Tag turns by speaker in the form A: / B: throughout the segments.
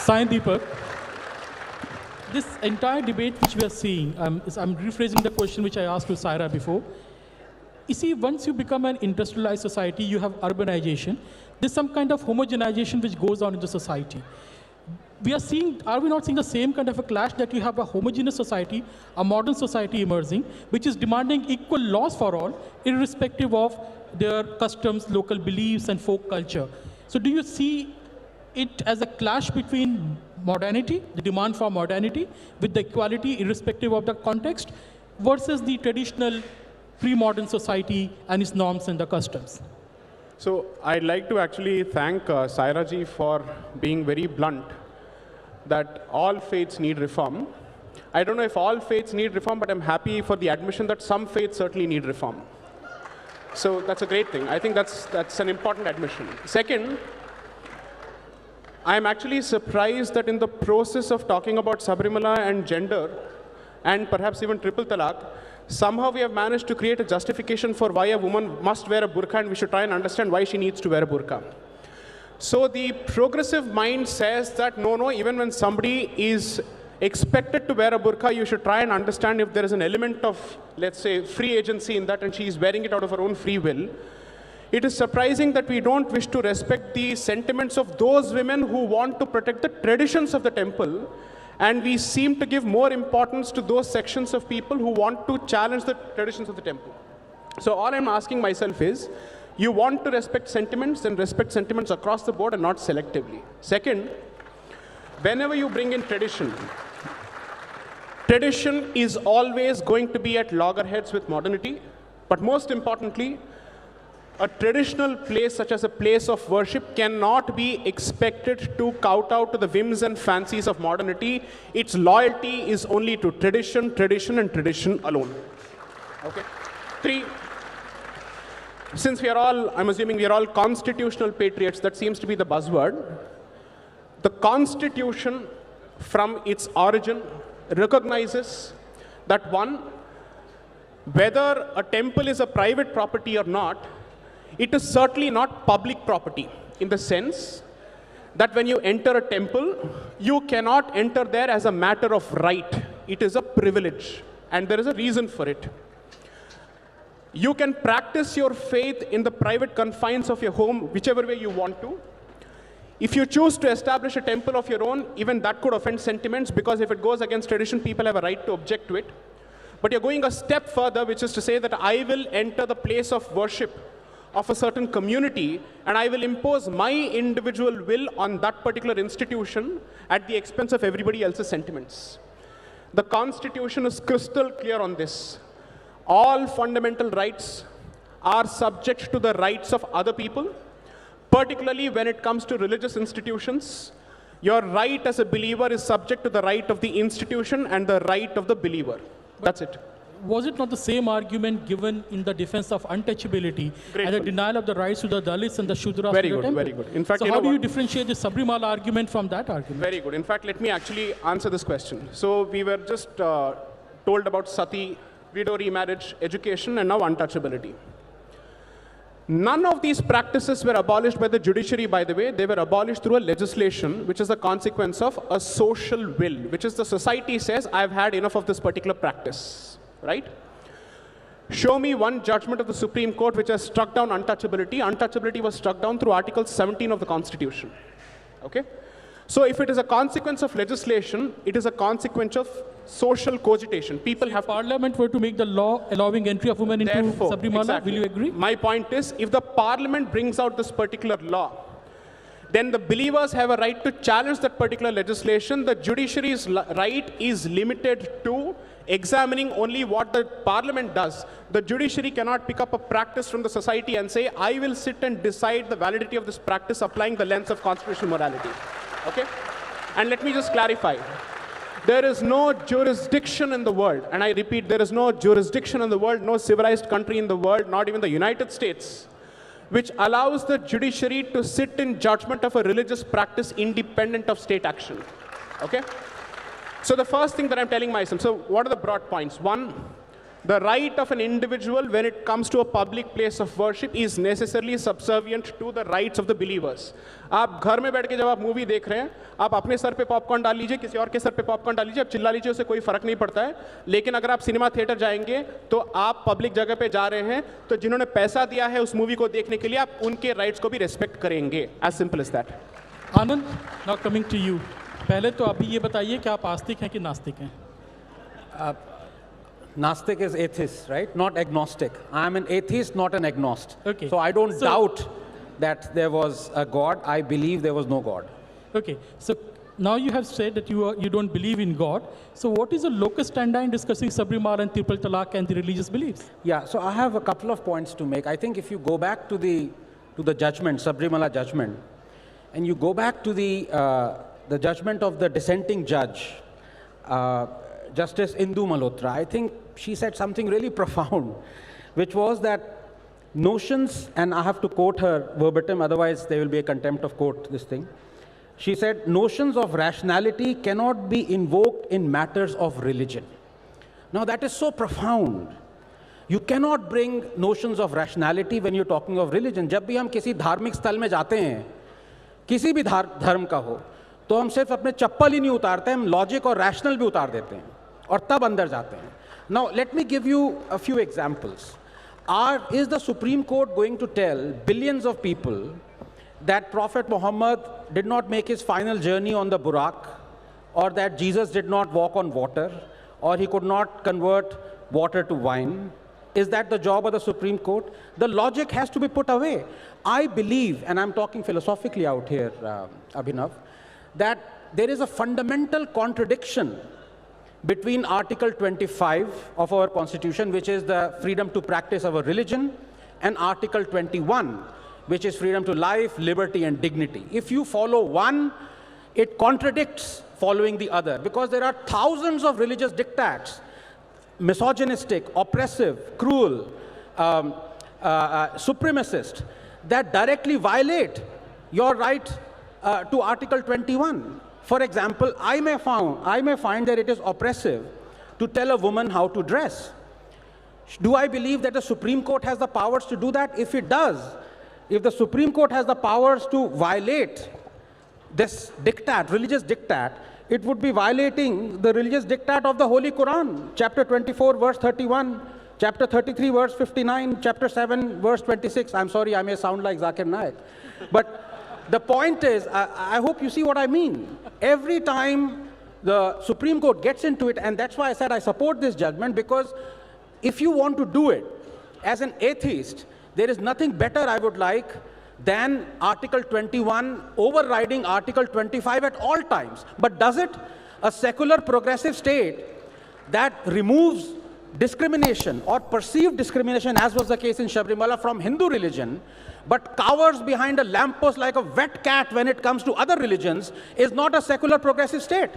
A: Sai Deepak, this entire debate which we are seeing, I'm rephrasing the question which I asked to Saira before. You see, once you become an industrialized society, you have urbanization. There's some kind of homogenization which goes on in the society. Are we not seeing the same kind of a clash that you have a homogeneous society, a modern society emerging, which is demanding equal laws for all, irrespective of their customs, local beliefs, and folk culture? So do you see it as a clash between modernity, the demand for modernity, with the equality irrespective of the context, versus the traditional pre-modern society and its norms and the customs?
B: So I'd like to actually thank Saira ji for being very blunt that all faiths need reform. I don't know if all faiths need reform, but I'm happy for the admission that some faiths certainly need reform. So that's a great thing. I think that's an important admission. Second, I'm actually surprised that in the process of talking about Sabarimala and gender, and perhaps even triple talaq, somehow we have managed to create a justification for why a woman must wear a burqa, and we should try and understand why she needs to wear a burqa. So the progressive mind says that no, even when somebody is expected to wear a burqa, you should try and understand if there is an element of, let's say, free agency in that, and she is wearing it out of her own free will. It is surprising that we don't wish to respect the sentiments of those women who want to protect the traditions of the temple, and we seem to give more importance to those sections of people who want to challenge the traditions of the temple. So all I'm asking myself is, you want to respect sentiments, then respect sentiments across the board and not selectively. Second, whenever you bring in tradition, tradition is always going to be at loggerheads with modernity, but most importantly, a traditional place such as a place of worship cannot be expected to kowtow to the whims and fancies of modernity. Its loyalty is only to tradition, tradition, and tradition alone. Okay. 3, since we are all, I'm assuming we are all constitutional patriots, that seems to be the buzzword. The Constitution, from its origin, recognizes that one, whether a temple is a private property or not, it is certainly not public property, in the sense that when you enter a temple, you cannot enter there as a matter of right. It is a privilege, and there is a reason for it. You can practice your faith in the private confines of your home, whichever way you want to. If you choose to establish a temple of your own, even that could offend sentiments, because if it goes against tradition, people have a right to object to it. But you're going a step further, which is to say that I will enter the place of worship of a certain community, and I will impose my individual will on that particular institution at the expense of everybody else's sentiments. The Constitution is crystal clear on this. All fundamental rights are subject to the rights of other people, particularly when it comes to religious institutions. Your right as a believer is subject to the right of the institution and the right of the believer. That's it.
A: Was it not the same argument given in the defense of untouchability and the denial of the rights to the Dalits and the Shudras?
B: Very good, very good. In fact,
A: so how do you differentiate the Sabarimala argument from that argument?
B: Very good. In fact, let me actually answer this question. So we were just told about sati, widow remarriage, education, and now untouchability. None of these practices were abolished by the judiciary, by the way. They were abolished through a legislation, which is a consequence of a social will, which is the society says, I've had enough of this particular practice, right? Show me one judgment of the Supreme Court which has struck down untouchability. Untouchability was struck down through Article 17 of the Constitution, okay? So if it is a consequence of legislation, it is a consequence of social cogitation. People have...
A: Parliament were to make the law allowing entry of women into Sabarimala,
B: exactly.
A: Will you agree?
B: My point is, if the Parliament brings out this particular law, then the believers have a right to challenge that particular legislation. The judiciary's right is limited to examining only what the Parliament does. The judiciary cannot pick up a practice from the society and say, I will sit and decide the validity of this practice applying the lens of constitutional morality. Okay? And let me just clarify. There is no jurisdiction in the world, and I repeat, there is no jurisdiction in the world, no civilized country in the world, not even the United States, which allows the judiciary to sit in judgment of a religious practice independent of state action. Okay? So the first thing that I'm telling myself, so what are the broad points? One, The right of an individual when it comes to a public place of worship is necessarily subservient to the rights of the believers. आप घर में बैठ के जब आप movie देख रहे हैं, आप अपने सर पे पॉपकॉर्न डाल लीजिए, किसी और के सर पे पॉपकॉर्न डाल लीजिए, आप चिल्ला लीजिए, उससे कोई फर्क नहीं पड़ता है. लेकिन अगर आप सिनेमा थिएटर जाएंगे तो आप पब्लिक जगह पे जा रहे हैं, तो जिन्होंने पैसा दिया है उस मूवी को देखने के लिए, आप उनके राइट्स को भी रिस्पेक्ट करेंगे. As simple as that.
A: Anand, now coming to you. पहले तो अभी ये बताइए कि आप आस्तिक हैं कि नास्तिक हैं?
C: Gnostic is atheist, right? Not agnostic. I am an atheist, not an agnost.
A: Okay.
C: So I don't doubt that there was a God. I believe there was no God.
A: Okay, so now you have said that you don't believe in God. So what is the locus standi in discussing Sabrimala and Triple Talaq and the religious beliefs?
C: Yeah, so I have a couple of points to make. I think if you go back to the judgment, Sabrimala judgment, and you go back to the judgment of the dissenting judge, Justice Indu Malhotra, I think she said something really profound, which was that notions, and I have to quote her verbatim, otherwise there will be a contempt of court, this thing. She said, notions of rationality cannot be invoked in matters of religion. Now that is so profound. You cannot bring notions of rationality when you're talking of religion. जब भी हम किसी धार्मिक स्थल में जाते हैं, किसी भी धर्म का हो, तो हम सिर्फ अपने चप्पल ही नहीं उतारते, हम लॉजिक और रैशनल भी उतार देते हैं और तब अंदर जाते हैं. Now let me give you a few examples. Is the Supreme Court going to tell billions of people that Prophet Muhammad did not make his final journey on the Buraq, or that Jesus did not walk on water, or he could not convert water to wine? Is that the job of the Supreme Court? The logic has to be put away. I believe, and I'm talking philosophically out here, Abhinav, that there is a fundamental contradiction between Article 25 of our Constitution, which is the freedom to practice our religion, and Article 21, which is freedom to life, liberty, and dignity. If you follow one, it contradicts following the other, because there are thousands of religious diktats, misogynistic, oppressive, cruel, supremacist, that directly violate your right to Article 21. For example, I may find that it is oppressive to tell a woman how to dress. Do I believe that the Supreme Court has the powers to do that? If it does, if the Supreme Court has the powers to violate this diktat, religious diktat, it would be violating the religious diktat of the Holy Quran, chapter 24, verse 31, chapter 33, verse 59, chapter 7, verse 26. I'm sorry, I may sound like Zakir Naik. But the point is, I hope you see what I mean. Every time the Supreme Court gets into it, and that's why I said I support this judgment, because if you want to do it as an atheist, there is nothing better I would like than Article 21 overriding Article 25 at all times. But does it? A secular progressive state that removes discrimination or perceived discrimination, as was the case in Sabrimala, from Hindu religion, but cowers behind a lamppost like a wet cat when it comes to other religions, is not a secular progressive state.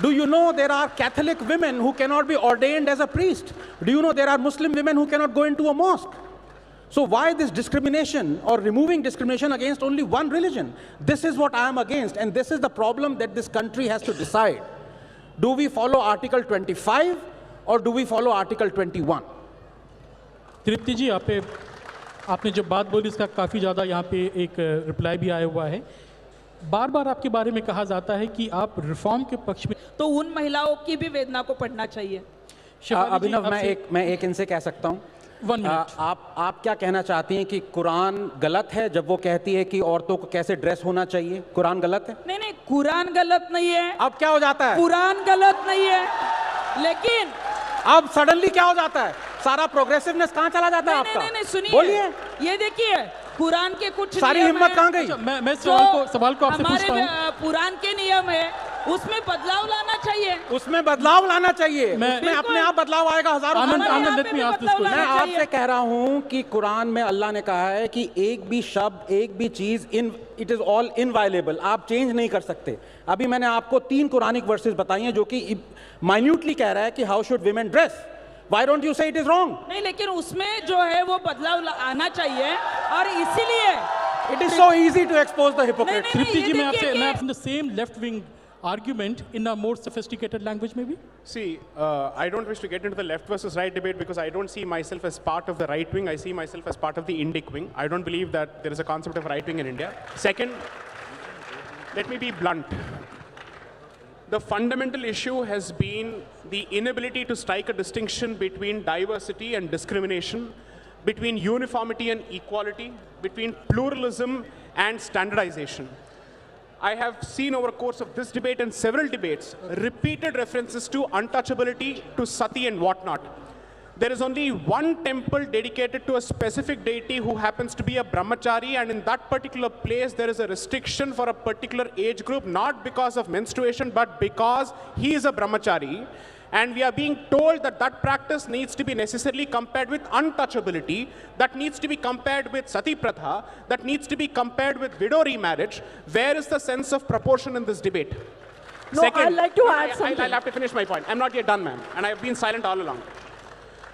C: Do you know there are Catholic women who cannot be ordained as a priest? Do you know there are Muslim women who cannot go into a mosque? So why this discrimination or removing discrimination against only one religion? This is what I am against, and this is the problem that this country has to decide. Do we follow Article 25 or do we follow Article 21?
A: तृप्ति जी, आपने जब बात बोली इसका काफ़ी ज़्यादा यहाँ पे एक रिप्लाई भी आया हुआ है. बार बार आपके बारे में कहा जाता है कि आप रिफॉर्म के पक्ष में,
D: तो उन महिलाओं की भी वेदना को पढ़ना चाहिए.
C: अभिनव, मैं एक इनसे कह सकता हूँ.
A: 1 मिनट.
C: आप क्या कहना चाहती हैं कि कुरान गलत है जब वो कहती है कि औरतों को कैसे ड्रेस होना चाहिए? कुरान गलत है?
D: नहीं, कुरान गलत नहीं है.
C: अब क्या हो जाता है?
D: कुरान गलत नहीं है, लेकिन
C: अब सडनली क्या हो जाता है? सारा प्रोग्रेसिवनेस कहाँ चला जाता है आपका?
D: नहीं, सुनिए,
C: बोलिए.
D: ये देखिए, कुरान के कुछ
C: सारी हिम्मत कहाँ गई?
A: मैं सवाल को आपसे पूछता हूँ.
D: हमारे कुरान के नियम है, उसमें बदलाव लाना चाहिए.
C: उसमें बदलाव लाना चाहिए. उसमें अपने आप बदलाव आएगा. हजारों.
A: आनंद, let me ask this question.
C: मैं आपसे कह रहा हूँ कि कुरान में अल्लाह ने कहा है कि एक भी शब्द, एक भी चीज, इट इज ऑल इनवायलेबल, आप चेंज नहीं कर सकते. अभी मैंने आपको 3 कुरानिक वर्सेस बताई हैं जो कि माइन्यूटली कह रहा है कि how should women dress. Why don't you say it is wrong?
D: नहीं, लेकिन उसमें जो है वो बदलाव आना चाहिए, और इसीलिए
C: it is so easy to expose the hypocrite.
A: तृप्ति जी, मैं आपसे the same left wing argument in a more sophisticated language, maybe?
B: See, I don't wish to get into the left versus right debate because I don't see myself as part of the right wing. I see myself as part of the Indic wing. I don't believe that there is a concept of right wing in India. Second, let me be blunt. The fundamental issue has been the inability to strike a distinction between diversity and discrimination, between uniformity and equality, between pluralism and standardization. I have seen over the course of this debate and several debates repeated references to untouchability, to sati and whatnot. There is only one temple dedicated to a specific deity who happens to be a brahmachari, and in that particular place there is a restriction for a particular age group, not because of menstruation, but because he is a brahmachari. And we are being told that that practice needs to be necessarily compared with untouchability, that needs to be compared with sati pratha, that needs to be compared with widow remarriage. Where is the sense of proportion in this debate?
D: No, I'd like to add something.
B: I'll have to finish my point. I'm not yet done, ma'am, and I've been silent all along.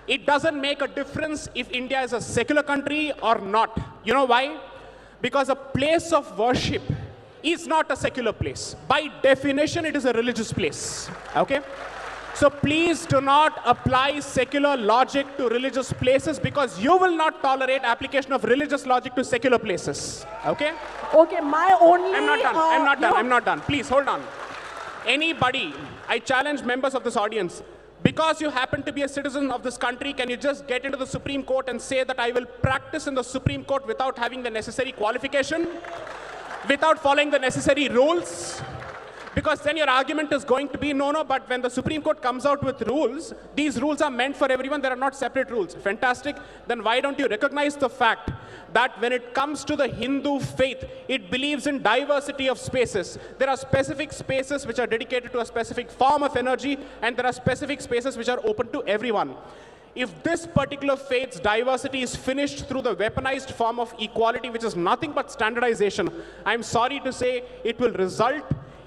B: It doesn't make a difference if India is a secular country or not. You know why? Because a place of worship is not a secular place. By definition, it is a religious place. Okay? So please do not apply secular logic to religious places because you will not tolerate application of religious logic to secular places. Okay?
D: Okay, my only...
B: I'm not done. I'm not done. I'm not done. Please, hold on. Anybody, I challenge members of this audience, because you happen to be a citizen of this country, can you just get into the Supreme Court and say that I will practice in the Supreme Court without having the necessary qualification, without following the necessary rules? Because then your argument is going to be, no, but when the Supreme Court comes out with rules, these rules are meant for everyone, there are not separate rules. Fantastic. Then why don't you recognize the fact that when it comes to the Hindu faith, it believes in diversity of spaces. There are specific spaces which are dedicated to a specific form of energy, and there are specific spaces which are open to everyone. If this particular faith's diversity is finished through the weaponized form of equality, which is nothing but standardization, I'm sorry to say it will result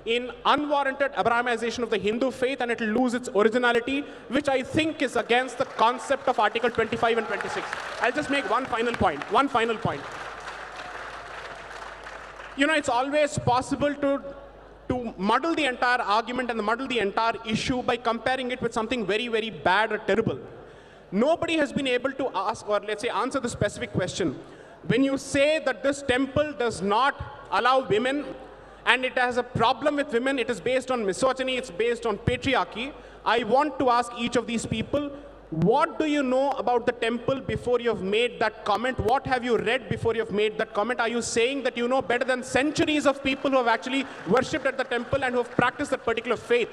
B: in unwarranted Abrahamization of the Hindu faith, and it will lose its originality, which I think is against the concept of Article 25 and 26. I'll just make one final point. You know, it's always possible to muddle the entire argument and muddle the entire issue by comparing it with something very, very bad or terrible. Nobody has been able to ask, or let's say answer the specific question. When you say that this temple does not allow women, and it has a problem with women, it is based on misogyny, it's based on patriarchy, I want to ask each of these people, what do you know about the temple before you have made that comment? What have you read before you have made that comment? Are you saying that you know better than centuries of people who have actually worshipped at the temple and who have practiced that particular faith?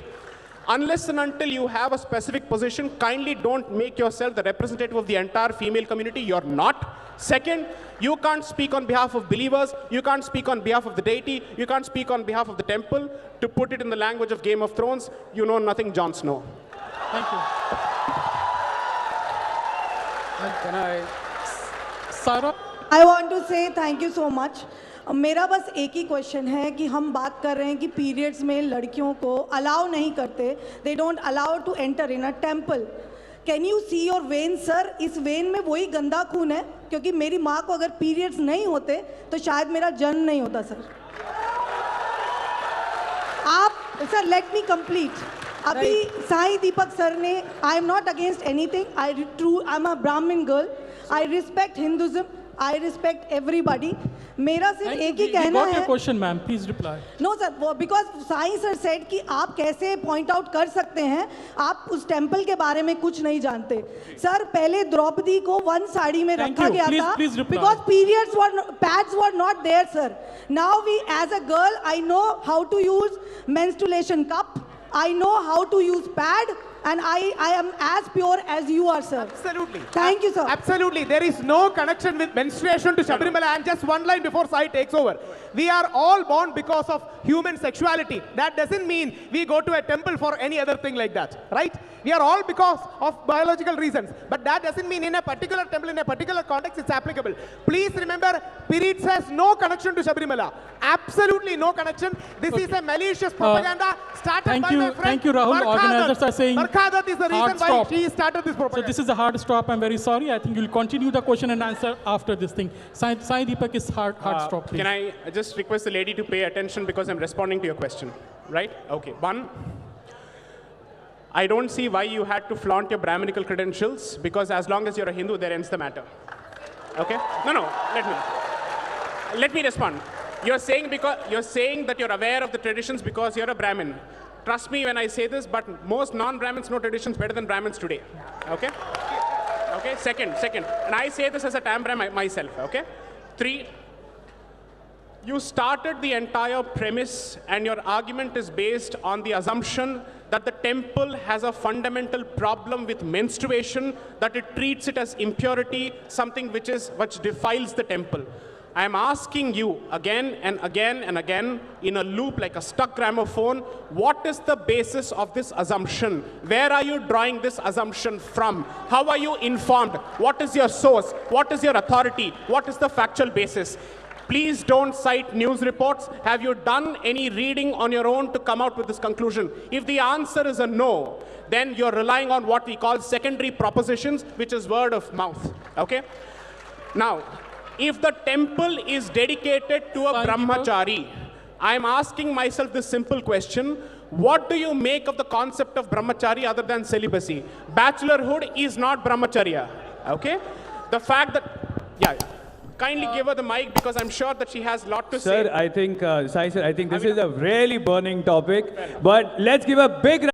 B: Unless and until you have a specific position, kindly don't make yourself the representative of the entire female community. You're not. Second, you can't speak on behalf of believers, you can't speak on behalf of the deity, you can't speak on behalf of the temple. To put it in the language of Game of Thrones, you know nothing, Jon Snow.
A: Thank you.
C: Can I?
A: Sarah?
E: I want to say thank you so much. मेरा बस एक ही question है कि हम बात कर रहे हैं कि पीरियड्स में लड़कियों को अलाउ नहीं करते, they don't allow to enter in a temple. Can you see your vein sir? इस वेन में वही गंदा खून है, क्योंकि मेरी माँ को अगर पीरियड्स नहीं होते तो शायद मेरा जन्म नहीं होता सर. आप सर लेट मी कंप्लीट. अभी साईं दीपक सर ने, I am not against anything, I am a Brahmin girl, I respect Hinduism, I respect everybody. मेरा सिर्फ एक ही कहना
A: got
E: है.
A: your question, ma'am. Please reply.
E: No sir, because Sai sir said कि आप कैसे point out कर सकते हैं, आप उस टेम्पल के बारे में कुछ नहीं जानते. सर पहले द्रौपदी को वन साड़ी में रखा गया था because pads were not there sir. Now we, as a girl, I know how to use menstruation cup, I know how to use pad, and I am as pure as you are, sir.
F: Absolutely.
E: Thank you, sir.
F: Absolutely. There is no connection with menstruation to Sabarimala. And just one line before Sai takes over. We are all born because of human sexuality. That doesn't mean we go to a temple for any other thing like that, right? We are all because of biological reasons. But that doesn't mean in a particular temple, in a particular context, it's applicable. Please remember, periods has no connection to Sabarimala. Absolutely no connection. This is a malicious propaganda started
A: Thank
F: by
A: you-
F: my friend
A: thank you, Rahul.
F: Barkhadat.
A: Organizers are saying
F: Barkhadat is the
A: hard
F: reason why
A: stop.
F: she started this
A: So
F: propaganda.
A: this is a hard stop. I'm very sorry. I think you'll continue the question and answer after this thing. Sai Deepak is hard stop, please.
B: Can I just request the lady to pay attention because I'm responding to your question, right? Okay. One, I don't see why you had to flaunt your Brahminical credentials because as long as you're a Hindu, there ends the matter. Okay? No, let me respond. You're saying that you're aware of the traditions because you're a Brahmin. Trust me when I say this, but most non-Brahmins know traditions better than Brahmins today. Okay? Okay, second. And I say this as a Tambra myself, okay? 3, you started the entire premise and your argument is based on the assumption that the temple has a fundamental problem with menstruation, that it treats it as impurity, something which defiles the temple. I am asking you again and again and again in a loop like a stuck gramophone, what is the basis of this assumption? Where are you drawing this assumption from? How are you informed? What is your source? What is your authority? What is the factual basis? Please don't cite news reports. Have you done any reading on your own to come out with this conclusion? If the answer is a no, then you're relying on what we call secondary propositions, which is word of mouth. Okay? Now, if the temple is dedicated to a brahmachari, I'm asking myself this simple question. What do you make of the concept of brahmachari other than celibacy? Bachelorhood is not brahmacharya. Okay? The fact that, kindly give her the mic because I'm sure that she has a lot to say.
G: Sir, I think, Sai sir, I think this is a really burning topic. But let's give a big